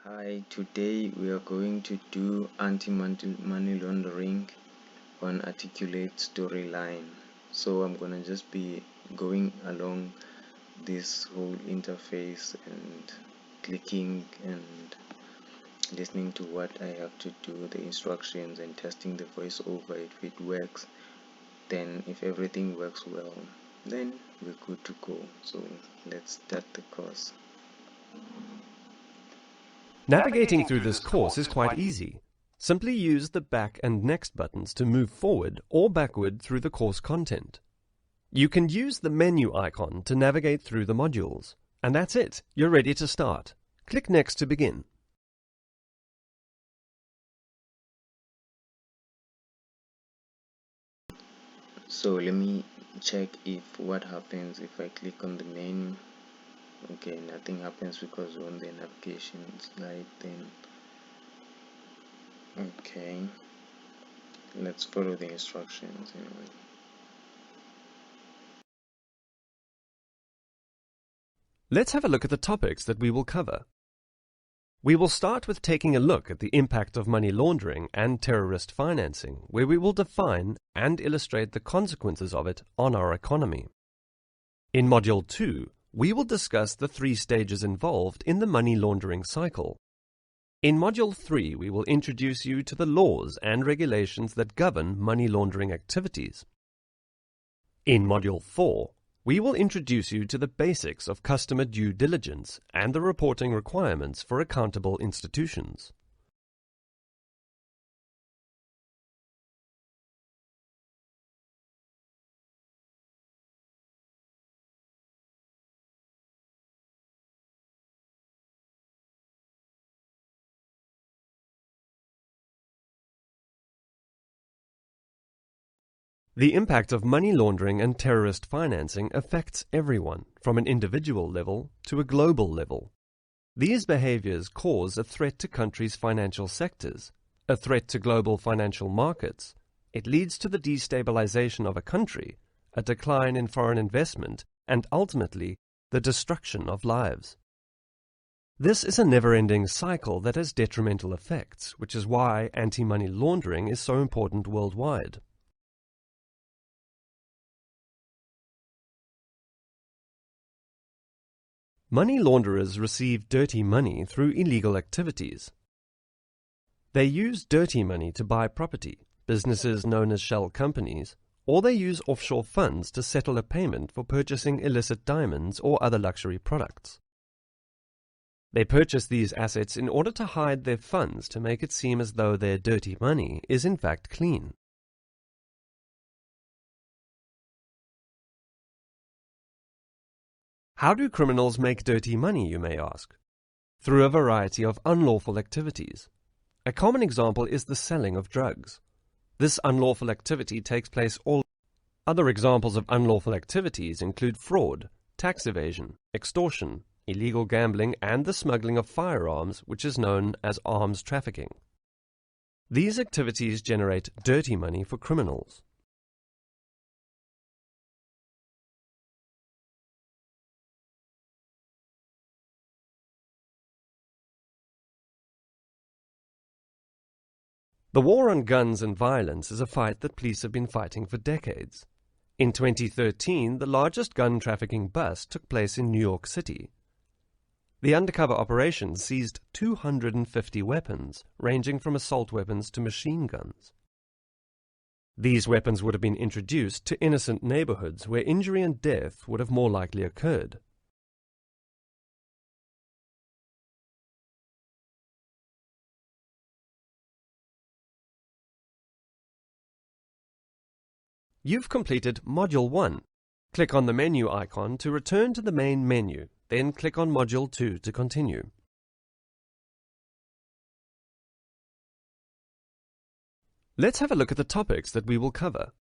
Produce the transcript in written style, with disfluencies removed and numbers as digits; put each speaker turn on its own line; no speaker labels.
Hi, today we are going to do anti-money laundering on articulate storyline. So I'm gonna just be going along this whole interface and clicking and listening to what I have to do, the instructions, and testing the voiceover. If it works, then if everything works well, then we're good to go. So let's start the course.
Navigating through this course is quite easy. Simply use the back and next buttons to move forward or backward through the course content. You can use the menu icon to navigate through the modules. And that's it, you're ready to start. Click Next to begin.
So let me check if what happens if I click on the menu. Okay, nothing happens because we're on the navigation slide. Then okay, let's follow the instructions anyway.
Let's have a look at the topics that we will cover. We will start with taking a look at the impact of money laundering and terrorist financing, where we will define and illustrate the consequences of it on our economy. In Module 2, we will discuss the 3 stages involved in the money laundering cycle. In Module 3, we will introduce you to the laws and regulations that govern money laundering activities. In Module 4, we will introduce you to the basics of customer due diligence and the reporting requirements for accountable institutions. The impact of money laundering and terrorist financing affects everyone, from an individual level to a global level. These behaviors cause a threat to countries' financial sectors, a threat to global financial markets. It leads to the destabilization of a country, a decline in foreign investment, and ultimately, the destruction of lives. This is a never-ending cycle that has detrimental effects, which is why anti-money laundering is so important worldwide. Money launderers receive dirty money through illegal activities. They use dirty money to buy property, businesses known as shell companies, or they use offshore funds to settle a payment for purchasing illicit diamonds or other luxury products. They purchase these assets in order to hide their funds to make it seem as though their dirty money is in fact clean. How do criminals make dirty money, you may ask? Through a variety of unlawful activities. A common example is the selling of drugs. This unlawful activity takes place all. Other examples of unlawful activities include fraud, tax evasion, extortion, illegal gambling, and the smuggling of firearms, which is known as arms trafficking. These activities generate dirty money for criminals. The war on guns and violence is a fight that police have been fighting for decades. In 2013, the largest gun trafficking bust took place in New York City. The undercover operation seized 250 weapons, ranging from assault weapons to machine guns. These weapons would have been introduced to innocent neighborhoods where injury and death would have more likely occurred. You've completed Module 1. Click on the menu icon to return to the main menu, then click on Module 2 to continue. Let's have a look at the topics that we will cover.